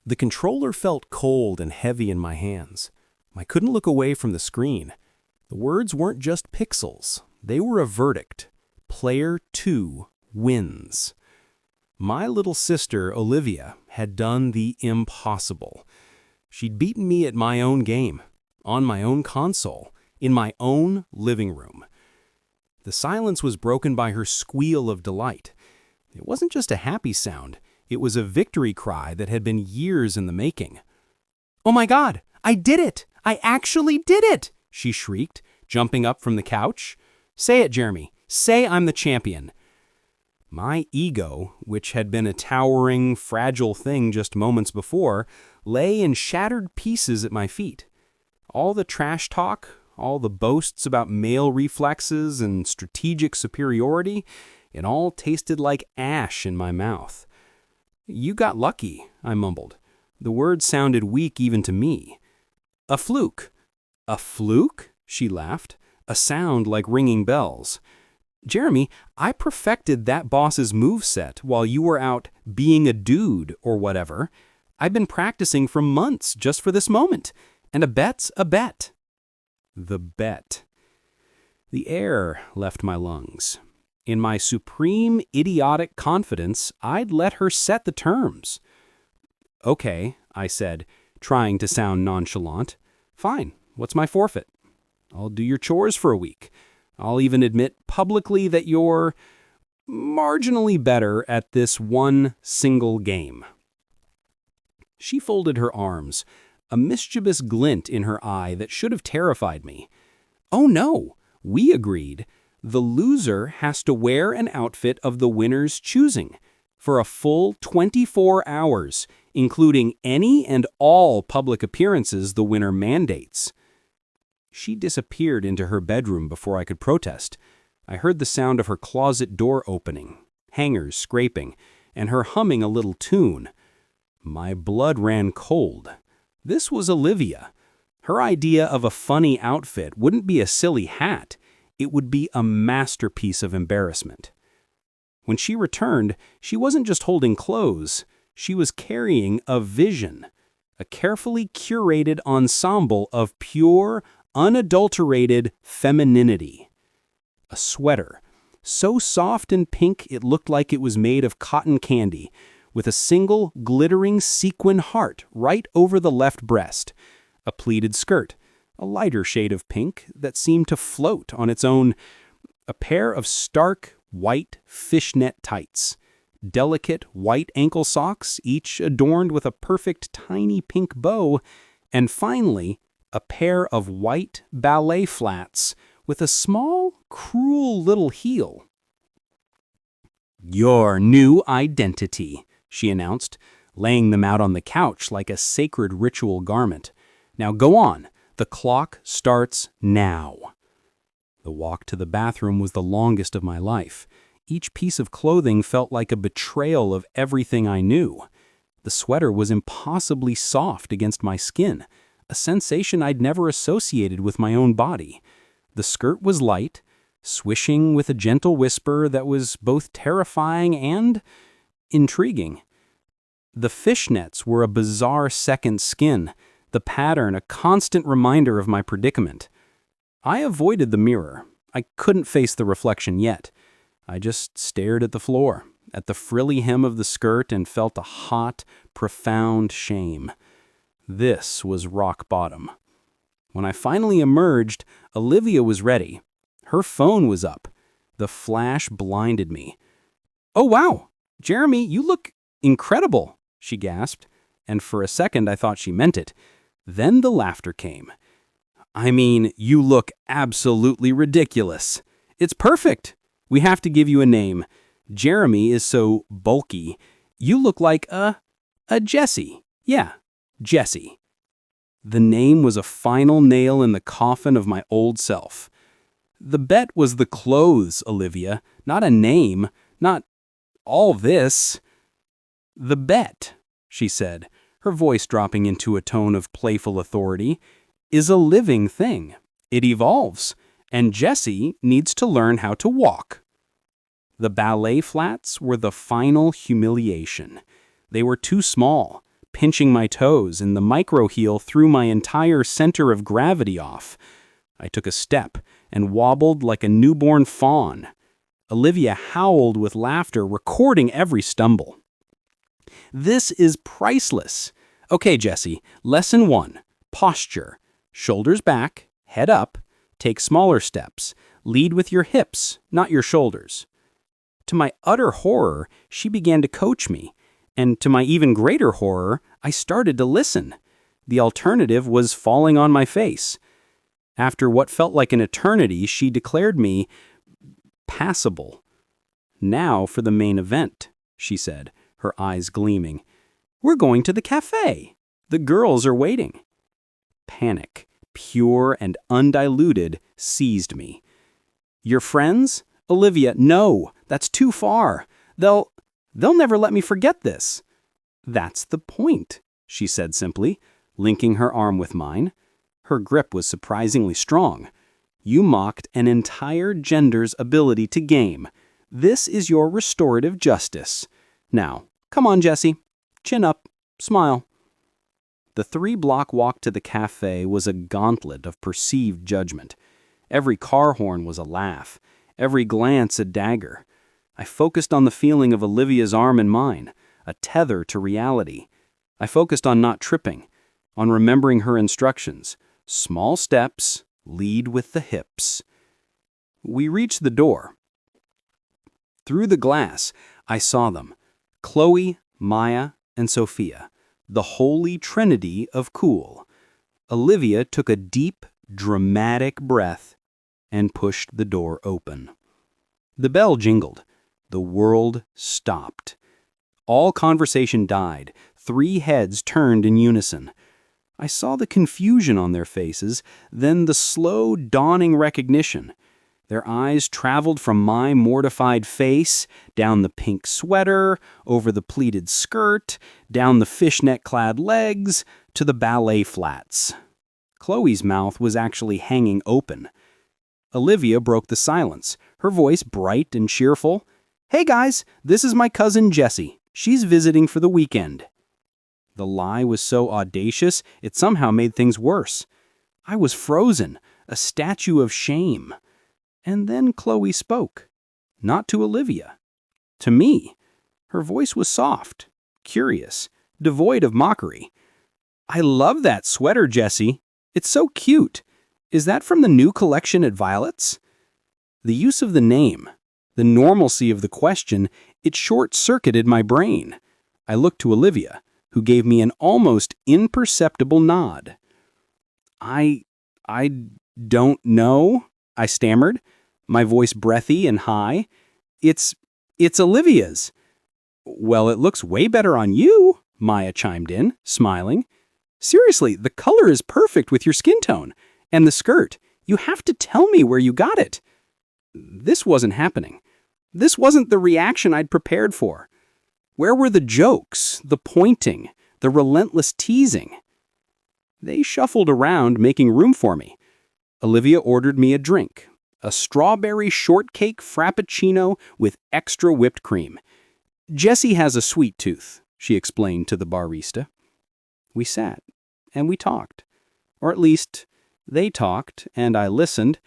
The controller felt cold and heavy in my hands. I couldn't look away from the screen. The words weren't just pixels. They were a verdict. Player 2 wins. My little sister, Olivia, had done the impossible. She'd beaten me at my own game, on my own console, in my own living room. The silence was broken by her squeal of delight. It wasn't just a happy sound. It was a victory cry that had been years in the making. "Oh my God, I did it! I actually did it!" she shrieked, jumping up from the couch. "Say it, Jeremy. Say I'm the champion." My ego, which had been a towering, fragile thing just moments before, lay in shattered pieces at my feet. All the trash talk, all the boasts about male reflexes and strategic superiority, it all tasted like ash in my mouth. "You got lucky," I mumbled. The word sounded weak even to me. "A fluke." "A fluke?" she laughed, a sound like ringing bells. "Jeremy, I perfected that boss's moveset while you were out being a dude or whatever. I've been practicing for months just for this moment, and a bet's a bet." The bet. The air left my lungs. In my supreme idiotic confidence, I'd let her set the terms. "Okay," I said, trying to sound nonchalant. "Fine, what's my forfeit? I'll do your chores for a week. I'll even admit publicly that you're marginally better at this one single game." She folded her arms, a mischievous glint in her eye that should have terrified me. "Oh no," we agreed. "The loser has to wear an outfit of the winner's choosing for a full 24 hours, including any and all public appearances the winner mandates." She disappeared into her bedroom before I could protest. I heard the sound of her closet door opening, hangers scraping, and her humming a little tune. My blood ran cold. This was Olivia. Her idea of a funny outfit wouldn't be a silly hat. It would be a masterpiece of embarrassment. When she returned, she wasn't just holding clothes. She was carrying a vision, a carefully curated ensemble of pure, unadulterated femininity. A sweater, so soft and pink it looked like it was made of cotton candy, with a single glittering sequin heart right over the left breast. A pleated skirt, a lighter shade of pink that seemed to float on its own. A pair of stark, white fishnet tights. Delicate white ankle socks, each adorned with a perfect tiny pink bow. And finally, a pair of white ballet flats with a small, cruel little heel. "Your new identity," she announced, laying them out on the couch like a sacred ritual garment. "Now go on. The clock starts now." The walk to the bathroom was the longest of my life. Each piece of clothing felt like a betrayal of everything I knew. The sweater was impossibly soft against my skin, a sensation I'd never associated with my own body. The skirt was light, swishing with a gentle whisper that was both terrifying and intriguing. The fishnets were a bizarre second skin, the pattern a constant reminder of my predicament. I avoided the mirror. I couldn't face the reflection yet. I just stared at the floor, at the frilly hem of the skirt, and felt a hot, profound shame. This was rock bottom. When I finally emerged, Olivia was ready. Her phone was up. The flash blinded me. "Oh wow, Jeremy, you look incredible," she gasped, and for a second I thought she meant it. Then the laughter came. "I mean, you look absolutely ridiculous. It's perfect. We have to give you a name. Jeremy is so bulky. You look like a Jessie. Yeah, Jessie." The name was a final nail in the coffin of my old self. "The bet was the clothes, Olivia, not a name, not all this." "The bet," she said, her voice dropping into a tone of playful authority, "is a living thing. It evolves, and Jessie needs to learn how to walk." The ballet flats were the final humiliation. They were too small, pinching my toes, and the micro-heel threw my entire center of gravity off. I took a step and wobbled like a newborn fawn. Olivia howled with laughter, recording every stumble. This is priceless. Okay, Jessie, lesson 1. Posture. Shoulders back, head up, take smaller steps. Lead with your hips, not your shoulders. To my utter horror, she began to coach me. And to my even greater horror, I started to listen. The alternative was falling on my face. After what felt like an eternity, she declared me passable. Now for the main event, she said, her eyes gleaming. We're going to the cafe. The girls are waiting. Panic, pure and undiluted, seized me. Your friends? Olivia, no, that's too far. They'll never let me forget this. That's the point, she said simply, linking her arm with mine. Her grip was surprisingly strong. You mocked an entire gender's ability to game. This is your restorative justice. Now, come on, Jessie. Chin up. Smile. The 3-block walk to the cafe was a gauntlet of perceived judgment. Every car horn was a laugh. Every glance a dagger. I focused on the feeling of Olivia's arm in mine, a tether to reality. I focused on not tripping, on remembering her instructions. Small steps, lead with the hips. We reached the door. Through the glass, I saw them. Chloe, Maya, and Sophia, the holy trinity of cool. Olivia took a deep, dramatic breath and pushed the door open. The bell jingled. The world stopped. All conversation died. 3 heads turned in unison. I saw the confusion on their faces, then the slow, dawning recognition. Their eyes traveled from my mortified face, down the pink sweater, over the pleated skirt, down the fishnet-clad legs, to the ballet flats. Chloe's mouth was actually hanging open. Olivia broke the silence, her voice bright and cheerful. Hey guys, this is my cousin Jessie. She's visiting for the weekend. The lie was so audacious, it somehow made things worse. I was frozen, a statue of shame. And then Chloe spoke. Not to Olivia. To me. Her voice was soft, curious, devoid of mockery. I love that sweater, Jessie. It's so cute. Is that from the new collection at Violet's? The use of the name, the normalcy of the question, it short-circuited my brain. I looked to Olivia, who gave me an almost imperceptible nod. I don't know, I stammered, my voice breathy and high. It's Olivia's. Well, it looks way better on you, Maya chimed in, smiling. Seriously, the color is perfect with your skin tone. And the skirt, you have to tell me where you got it. This wasn't happening. This wasn't the reaction I'd prepared for. Where were the jokes, the pointing, the relentless teasing? They shuffled around, making room for me. Olivia ordered me a drink, a strawberry shortcake frappuccino with extra whipped cream. Jessie has a sweet tooth, she explained to the barista. We sat, and we talked. Or at least, they talked, and I listened.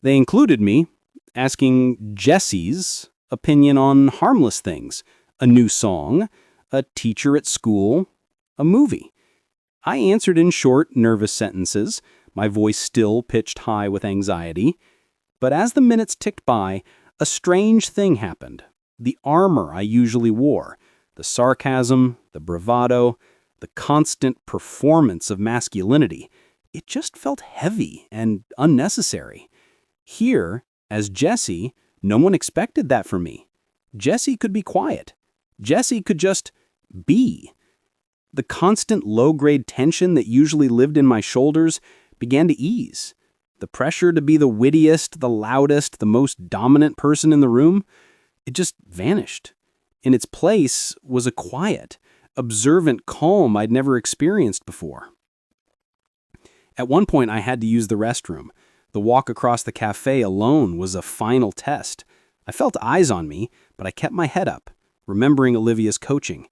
They included me, asking Jessie's opinion on harmless things, a new song, a teacher at school, a movie. I answered in short, nervous sentences, my voice still pitched high with anxiety. But as the minutes ticked by, a strange thing happened. The armor I usually wore, the sarcasm, the bravado, the constant performance of masculinity, it just felt heavy and unnecessary. Here, as Jessie, no one expected that from me. Jessie could be quiet. Jessie could just be. The constant low-grade tension that usually lived in my shoulders began to ease. The pressure to be the wittiest, the loudest, the most dominant person in the room, it just vanished. In its place was a quiet, observant calm I'd never experienced before. At one point, I had to use the restroom. The walk across the cafe alone was a final test. I felt eyes on me, but I kept my head up, remembering Olivia's coaching.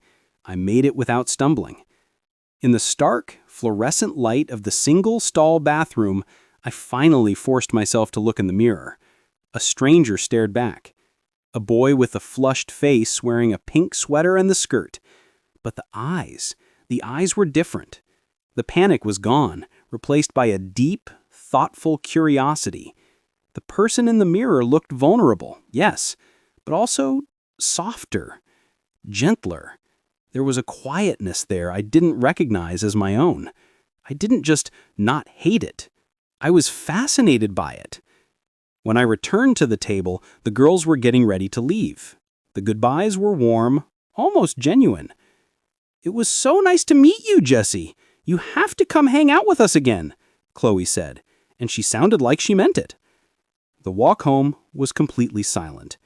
I made it without stumbling. In the stark, fluorescent light of the single-stall bathroom, I finally forced myself to look in the mirror. A stranger stared back. A boy with a flushed face wearing a pink sweater and the skirt. But the eyes were different. The panic was gone, replaced by a deep, thoughtful curiosity. The person in the mirror looked vulnerable, yes, but also softer, gentler. There was a quietness there I didn't recognize as my own. I didn't just not hate it. I was fascinated by it. When I returned to the table, the girls were getting ready to leave. The goodbyes were warm, almost genuine. "It was so nice to meet you, Jessie. You have to come hang out with us again," Chloe said, and she sounded like she meant it. The walk home was completely silent.